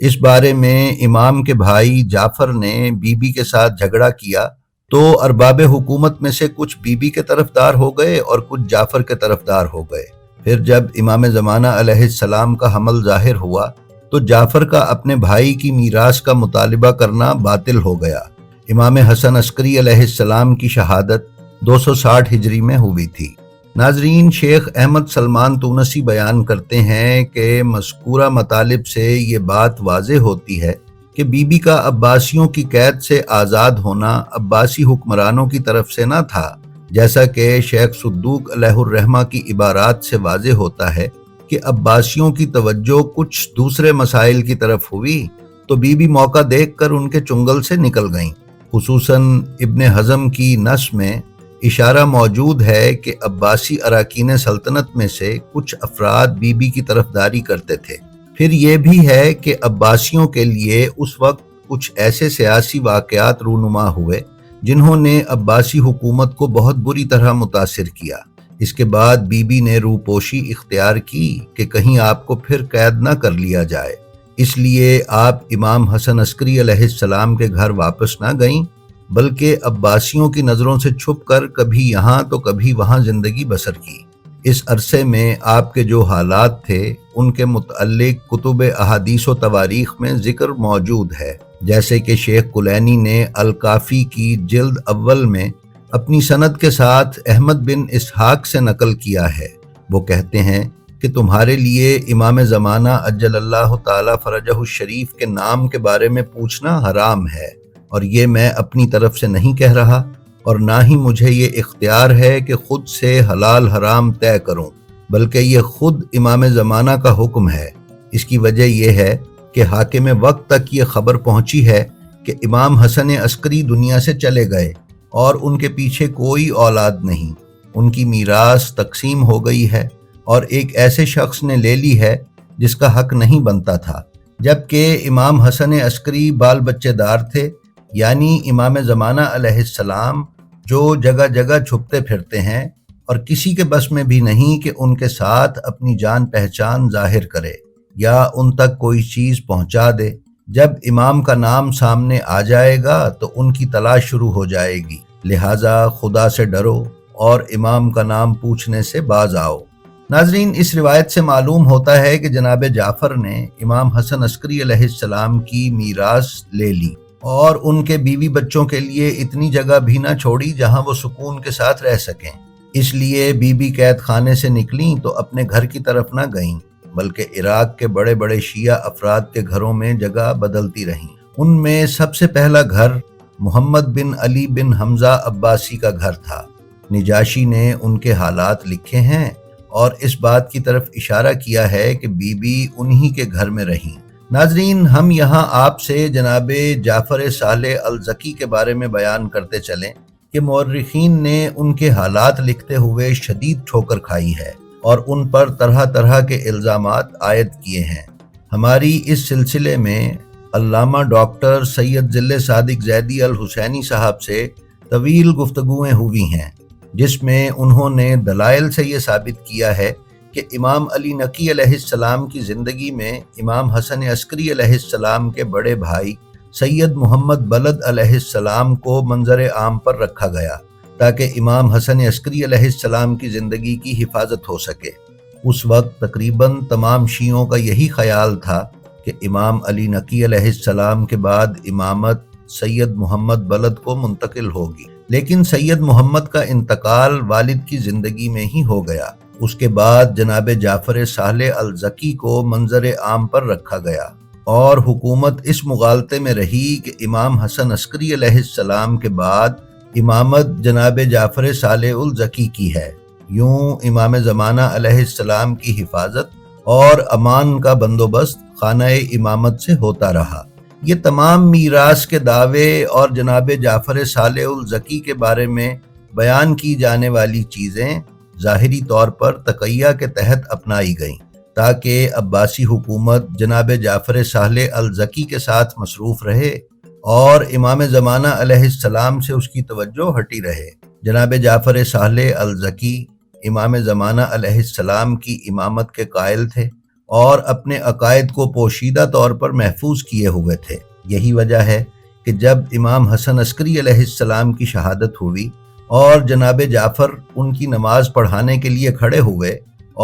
اس بارے میں امام کے بھائی جعفر نے بی بی کے ساتھ جھگڑا کیا تو ارباب حکومت میں سے کچھ بی بی کے طرفدار ہو گئے اور کچھ جعفر کے طرفدار ہو گئے۔ پھر جب امام زمانہ علیہ السلام کا حمل ظاہر ہوا تو جعفر کا اپنے بھائی کی میراث کا مطالبہ کرنا باطل ہو گیا۔ امام حسن عسکری علیہ السلام کی شہادت 260 ہجری میں ہوئی تھی۔ ناظرین، شیخ احمد سلمان تونسی بیان کرتے ہیں کہ مذکورہ مطالب سے یہ بات واضح ہوتی ہے کہ بی بی کا عباسیوں کی قید سے آزاد ہونا عباسی حکمرانوں کی طرف سے نہ تھا، جیسا کہ شیخ صدوق علیہ الرحمہ کی عبارات سے واضح ہوتا ہے کہ عباسیوں کی توجہ کچھ دوسرے مسائل کی طرف ہوئی تو بی بی موقع دیکھ کر ان کے چنگل سے نکل گئیں۔ خصوصاً ابن حزم کی نص میں اشارہ موجود ہے کہ عباسی اراکین سلطنت میں سے کچھ افراد بی بی کی طرفداری کرتے تھے۔ پھر یہ بھی ہے کہ عباسیوں کے لیے اس وقت کچھ ایسے سیاسی واقعات رونما ہوئے جنہوں نے عباسی حکومت کو بہت بری طرح متاثر کیا۔ اس کے بعد بی بی نے روپوشی اختیار کی کہ کہیں آپ کو پھر قید نہ کر لیا جائے، اس لیے آپ امام حسن عسکری علیہ السلام کے گھر واپس نہ گئیں، بلکہ عباسیوں کی نظروں سے چھپ کر کبھی یہاں تو کبھی وہاں زندگی بسر کی۔ اس عرصے میں آپ کے جو حالات تھے ان کے متعلق کتب احادیث و تواریخ میں ذکر موجود ہے، جیسے کہ شیخ کلینی نے الکافی کی جلد اول میں اپنی سند کے ساتھ احمد بن اسحاق سے نقل کیا ہے۔ وہ کہتے ہیں کہ تمہارے لیے امام زمانہ عجل اللہ تعالی فرجہ الشریف کے نام کے بارے میں پوچھنا حرام ہے، اور یہ میں اپنی طرف سے نہیں کہہ رہا، اور نہ ہی مجھے یہ اختیار ہے کہ خود سے حلال حرام طے کروں، بلکہ یہ خود امام زمانہ کا حکم ہے۔ اس کی وجہ یہ ہے کہ حاکم وقت تک یہ خبر پہنچی ہے کہ امام حسن عسکری دنیا سے چلے گئے اور ان کے پیچھے کوئی اولاد نہیں، ان کی میراث تقسیم ہو گئی ہے اور ایک ایسے شخص نے لے لی ہے جس کا حق نہیں بنتا تھا، جبکہ امام حسن عسکری بال بچے دار تھے، یعنی امام زمانہ علیہ السلام جو جگہ جگہ چھپتے پھرتے ہیں اور کسی کے بس میں بھی نہیں کہ ان کے ساتھ اپنی جان پہچان ظاہر کرے یا ان تک کوئی چیز پہنچا دے۔ جب امام کا نام سامنے آ جائے گا تو ان کی تلاش شروع ہو جائے گی، لہٰذا خدا سے ڈرو اور امام کا نام پوچھنے سے باز آؤ۔ ناظرین، اس روایت سے معلوم ہوتا ہے کہ جناب جعفر نے امام حسن عسکری علیہ السلام کی میراث لے لی اور ان کے بیوی بچوں کے لیے اتنی جگہ بھی نہ چھوڑی جہاں وہ سکون کے ساتھ رہ سکیں۔ اس لیے بی بی قید خانے سے نکلیں تو اپنے گھر کی طرف نہ گئیں، بلکہ عراق کے بڑے بڑے شیعہ افراد کے گھروں میں جگہ بدلتی رہیں۔ ان میں سب سے پہلا گھر محمد بن علی بن حمزہ عباسی کا گھر تھا۔ نجاشی نے ان کے حالات لکھے ہیں اور اس بات کی طرف اشارہ کیا ہے کہ بی بی انہی کے گھر میں رہیں۔ ناظرین، ہم یہاں آپ سے جناب جعفر صالح الزکی کے بارے میں بیان کرتے چلیں کہ مورخین نے ان کے حالات لکھتے ہوئے شدید ٹھوکر کھائی ہے اور ان پر طرح طرح کے الزامات عائد کیے ہیں۔ ہماری اس سلسلے میں علامہ ڈاکٹر سید ذل صادق زیدی الحسینی صاحب سے طویل گفتگویں ہوئی ہیں، جس میں انہوں نے دلائل سے یہ ثابت کیا ہے کہ امام علی نقی علیہ السلام کی زندگی میں امام حسن عسکری علیہ السلام کے بڑے بھائی سید محمد بلد علیہ السلام کو منظر عام پر رکھا گیا تاکہ امام حسن عسکری علیہ السلام کی زندگی کی حفاظت ہو سکے۔ اس وقت تقریباً تمام شیعوں کا یہی خیال تھا کہ امام علی نقی علیہ السلام کے بعد امامت سید محمد بلد کو منتقل ہوگی، لیکن سید محمد کا انتقال والد کی زندگی میں ہی ہو گیا۔ اس کے بعد جناب جعفر صالح الزکی کو منظر عام پر رکھا گیا اور حکومت اس مغالطے میں رہی کہ امام حسن عسکری علیہ السلام کے بعد امامت جناب جعفر صالح الزکی کی ہے۔ یوں امام زمانہ علیہ السلام کی حفاظت اور امان کا بندوبست خانہ امامت سے ہوتا رہا۔ یہ تمام میراث کے دعوے اور جناب جعفر صالح الزکی کے بارے میں بیان کی جانے والی چیزیں ظاہری طور پر تقیہ کے تحت اپنائی گئیں تاکہ عباسی حکومت جناب جعفر صالح الزکی کے ساتھ مصروف رہے اور امام زمانہ علیہ السلام سے اس کی توجہ ہٹی رہے۔ جناب جعفر صالح الزکی امام زمانہ علیہ السلام کی امامت کے قائل تھے اور اپنے عقائد کو پوشیدہ طور پر محفوظ کیے ہوئے تھے۔ یہی وجہ ہے کہ جب امام حسن عسکری علیہ السلام کی شہادت ہوئی اور جناب جعفر ان کی نماز پڑھانے کے لیے کھڑے ہوئے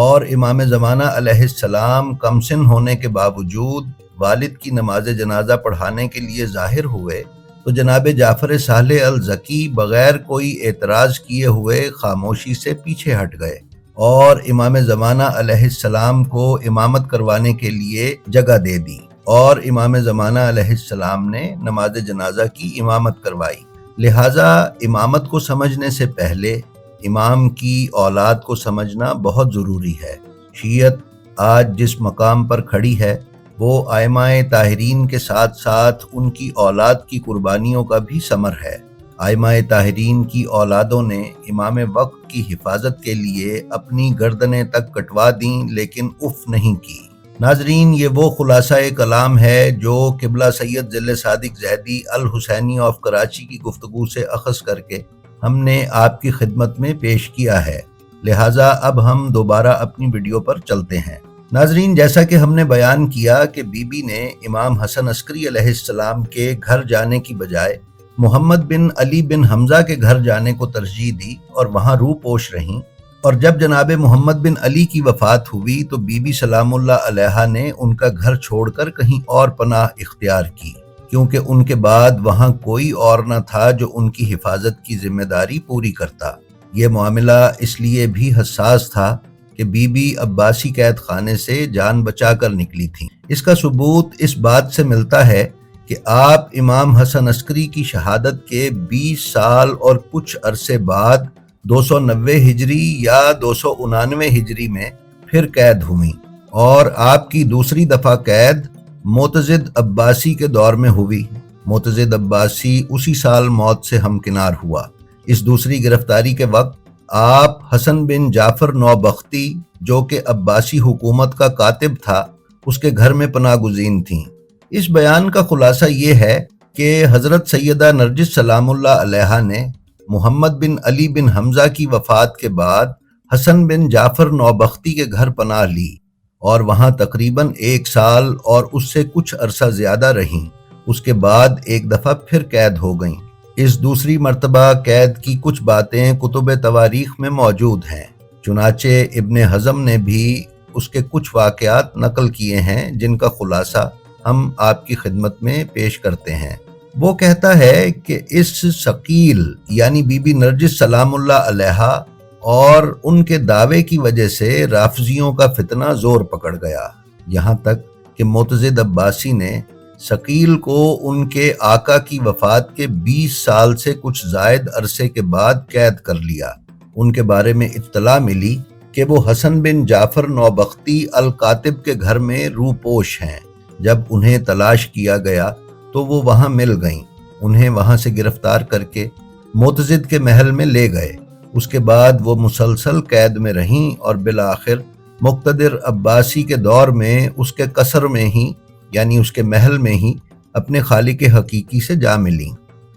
اور امام زمانہ علیہ السلام کم سن ہونے کے باوجود والد کی نماز جنازہ پڑھانے کے لیے ظاہر ہوئے، تو جناب جعفر صالح الزکی بغیر کوئی اعتراض کیے ہوئے خاموشی سے پیچھے ہٹ گئے اور امام زمانہ علیہ السلام کو امامت کروانے کے لیے جگہ دے دی، اور امام زمانہ علیہ السلام نے نماز جنازہ کی امامت کروائی۔ لہٰذا امامت کو سمجھنے سے پہلے امام کی اولاد کو سمجھنا بہت ضروری ہے۔ شیعت آج جس مقام پر کھڑی ہے وہ ائمہ طاہرین کے ساتھ ساتھ ان کی اولاد کی قربانیوں کا بھی ثمر ہے۔ ائمہ طاہرین کی اولادوں نے امام وقت کی حفاظت کے لیے اپنی گردنیں تک کٹوا دیں لیکن اف نہیں کی۔ ناظرین، یہ وہ خلاصہ کلام ہے جو قبلہ سید ذل صادق زیدی الحسینی آف کراچی کی گفتگو سے اخذ کر کے ہم نے آپ کی خدمت میں پیش کیا ہے۔ لہٰذا اب ہم دوبارہ اپنی ویڈیو پر چلتے ہیں۔ ناظرین، جیسا کہ ہم نے بیان کیا کہ بی بی نے امام حسن عسکری علیہ السلام کے گھر جانے کی بجائے محمد بن علی بن حمزہ کے گھر جانے کو ترجیح دی اور وہاں روح پوش رہیں، اور جب جناب محمد بن علی کی وفات ہوئی تو بی بی سلام اللہ علیہا نے ان کا گھر چھوڑ کر کہیں اور پناہ اختیار کی، کیونکہ ان کے بعد وہاں کوئی اور نہ تھا جو ان کی حفاظت کی ذمہ داری پوری کرتا۔ یہ معاملہ اس لیے بھی حساس تھا کہ بی بی عباسی قید خانے سے جان بچا کر نکلی تھیں۔ اس کا ثبوت اس بات سے ملتا ہے کہ آپ امام حسن عسکری کی شہادت کے 20 سال اور کچھ عرصے بعد 290 ہجری یا 299 ہجری میں پھر قید ہوئیں، اور آپ کی دوسری دفعہ قید معتضد عباسی کے دور میں ہوئی۔ معتضد عباسی اسی سال موت سے ہمکنار ہوا۔ اس دوسری گرفتاری کے وقت آپ حسن بن جعفر نوبختی، جو کہ عباسی حکومت کا کاتب تھا، اس کے گھر میں پناہ گزین تھیں۔ اس بیان کا خلاصہ یہ ہے کہ حضرت سیدہ نرجس سلام اللہ علیہا نے محمد بن علی بن حمزہ کی وفات کے بعد حسن بن جعفر نوبختی کے گھر پناہ لی اور وہاں تقریباً 1 سال اور اس سے کچھ عرصہ زیادہ رہیں۔ اس کے بعد ایک دفعہ پھر قید ہو گئیں۔ اس دوسری مرتبہ قید کی کچھ باتیں کتب تواریخ میں موجود ہیں، چنانچہ ابن حزم نے بھی اس کے کچھ واقعات نقل کیے ہیں جن کا خلاصہ ہم آپ کی خدمت میں پیش کرتے ہیں۔ وہ کہتا ہے کہ اس ثقیل یعنی بی بی نرجس سلام اللہ علیہا اور ان کے دعوے کی وجہ سے رافضیوں کا فتنہ زور پکڑ گیا، یہاں تک کہ معتضد عباسی نے ثقیل کو ان کے آقا کی وفات کے 20 سال سے کچھ زائد عرصے کے بعد قید کر لیا۔ ان کے بارے میں اطلاع ملی کہ وہ حسن بن جعفر نوبختی الکاتب کے گھر میں روح پوش ہیں۔ جب انہیں تلاش کیا گیا تو وہ وہاں مل گئیں۔ انہیں وہاں سے گرفتار کر کے معتضد کے محل میں لے گئے۔ اس کے بعد وہ مسلسل قید میں رہیں اور بالآخر مقتدر عباسی کے دور میں اس کے قصر میں ہی یعنی اس کے محل میں ہی اپنے خالق حقیقی سے جا ملیں۔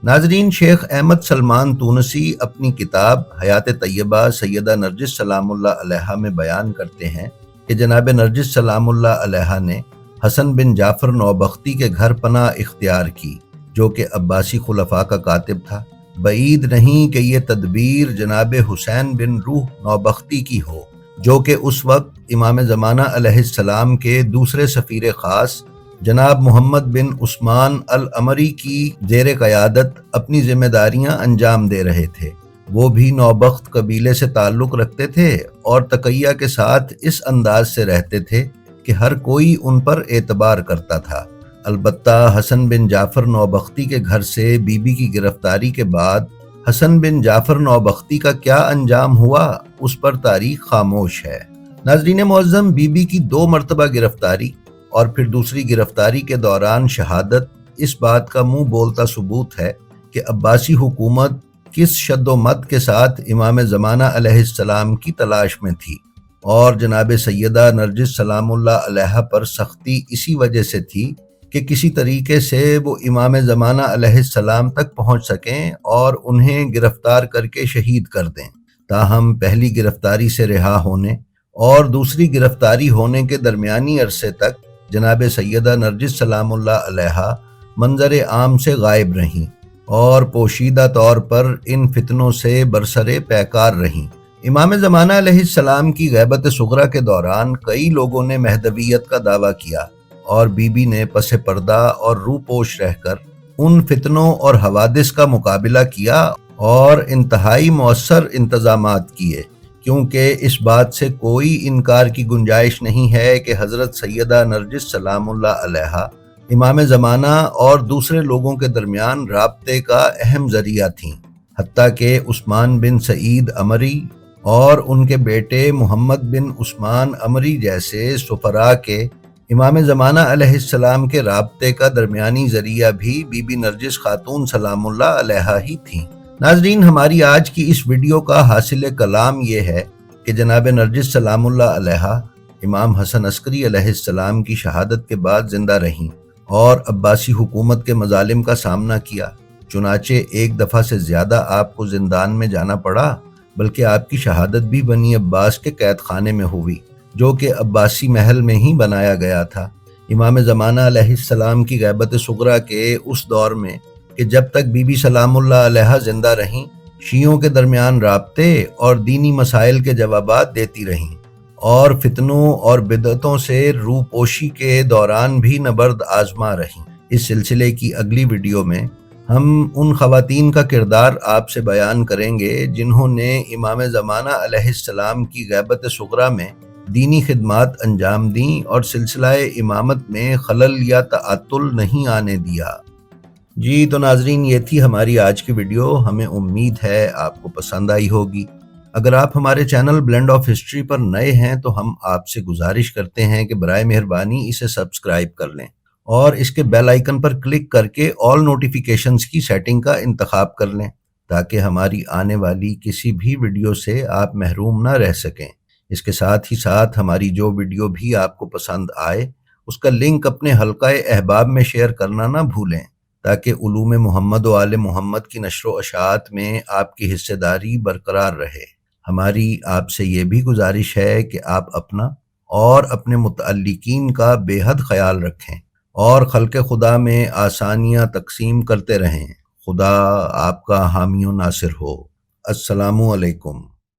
ناظرین، شیخ احمد سلمان تونسی اپنی کتاب حیات طیبہ سیدہ نرجس سلام اللہ علیہا میں بیان کرتے ہیں کہ جناب نرجس سلام اللہ علیہا نے حسن بن جعفر نوبختی کے گھر پناہ اختیار کی، جو کہ عباسی خلفاء کا کاتب تھا۔ بعید نہیں کہ یہ تدبیر جناب حسین بن روح نوبختی کی ہو، جو کہ اس وقت امام زمانہ علیہ السلام کے دوسرے سفیر خاص جناب محمد بن عثمان العمری کی زیر قیادت اپنی ذمہ داریاں انجام دے رہے تھے۔ وہ بھی نوبخت قبیلے سے تعلق رکھتے تھے اور تقیہ کے ساتھ اس انداز سے رہتے تھے کہ ہر کوئی ان پر اعتبار کرتا تھا۔ البتہ حسن بن جعفر نوبختی کے گھر سے بی بی کی گرفتاری کے بعد حسن بن جعفر نوبختی کا کیا انجام ہوا، اس پر تاریخ خاموش ہے۔ ناظرین معظم، بی بی کی 2 مرتبہ گرفتاری اور پھر دوسری گرفتاری کے دوران شہادت اس بات کا منہ بولتا ثبوت ہے کہ عباسی حکومت کس شد و مت کے ساتھ امام زمانہ علیہ السلام کی تلاش میں تھی، اور جناب سیدہ نرجس سلام اللہ علیہا پر سختی اسی وجہ سے تھی کہ کسی طریقے سے وہ امام زمانہ علیہ السلام تک پہنچ سکیں اور انہیں گرفتار کر کے شہید کر دیں۔ تاہم پہلی گرفتاری سے رہا ہونے اور دوسری گرفتاری ہونے کے درمیانی عرصے تک جناب سیدہ نرجس سلام اللہ علیہا منظر عام سے غائب رہیں اور پوشیدہ طور پر ان فتنوں سے برسرے پیکار رہیں۔ امام زمانہ علیہ السلام کی غیبت صغریٰ کے دوران کئی لوگوں نے مہدویت کا دعویٰ کیا اور بی بی نے پس پردہ اور روپوش رہ کر ان فتنوں اور حوادث کا مقابلہ کیا اور انتہائی مؤثر انتظامات کیے، کیونکہ اس بات سے کوئی انکار کی گنجائش نہیں ہے کہ حضرت سیدہ نرجس سلام اللہ علیہا امام زمانہ اور دوسرے لوگوں کے درمیان رابطے کا اہم ذریعہ تھیں، حتیٰ کہ عثمان بن سعید عمری اور ان کے بیٹے محمد بن عثمان عمری جیسے سفراء کے امام زمانہ علیہ السلام کے رابطے کا درمیانی ذریعہ بھی بی بی نرجس خاتون سلام اللہ علیہا ہی تھیں۔ ناظرین، ہماری آج کی اس ویڈیو کا حاصل کلام یہ ہے کہ جناب نرجس سلام اللہ علیہا امام حسن عسکری علیہ السلام کی شہادت کے بعد زندہ رہیں اور عباسی حکومت کے مظالم کا سامنا کیا، چنانچہ ایک دفعہ سے زیادہ آپ کو زندان میں جانا پڑا، بلکہ آپ کی شہادت بھی بنی عباس کے قید خانے میں ہوئی، جو کہ عباسی محل میں ہی بنایا گیا تھا۔ امام زمانہ علیہ السلام کی غیبت صغریٰ کے اس دور میں کہ جب تک بی بی سلام اللہ علیہا زندہ رہیں، شیعوں کے درمیان رابطے اور دینی مسائل کے جوابات دیتی رہیں اور فتنوں اور بدعتوں سے روپوشی کے دوران بھی نبرد آزما رہیں۔ اس سلسلے کی اگلی ویڈیو میں ہم ان خواتین کا کردار آپ سے بیان کریں گے جنہوں نے امام زمانہ علیہ السلام کی غیبت صغریٰ میں دینی خدمات انجام دیں اور سلسلہ امامت میں خلل یا تعطل نہیں آنے دیا۔ جی تو ناظرین، یہ تھی ہماری آج کی ویڈیو، ہمیں امید ہے آپ کو پسند آئی ہوگی۔ اگر آپ ہمارے چینل بلینڈ آف ہسٹری پر نئے ہیں تو ہم آپ سے گزارش کرتے ہیں کہ برائے مہربانی اسے سبسکرائب کر لیں اور اس کے بیل آئیکن پر کلک کر کے آل نوٹیفیکیشنز کی سیٹنگ کا انتخاب کر لیں تاکہ ہماری آنے والی کسی بھی ویڈیو سے آپ محروم نہ رہ سکیں۔ اس کے ساتھ ہی ساتھ ہماری جو ویڈیو بھی آپ کو پسند آئے اس کا لنک اپنے حلقہ احباب میں شیئر کرنا نہ بھولیں تاکہ علوم محمد و آل محمد کی نشر و اشاعت میں آپ کی حصہ داری برقرار رہے۔ ہماری آپ سے یہ بھی گزارش ہے کہ آپ اپنا اور اپنے متعلقین کا بے حد خیال رکھیں اور خلق خدا میں آسانیاں تقسیم کرتے رہیں۔ خدا آپ کا حامی و ناصر ہو۔ السلام علیکم۔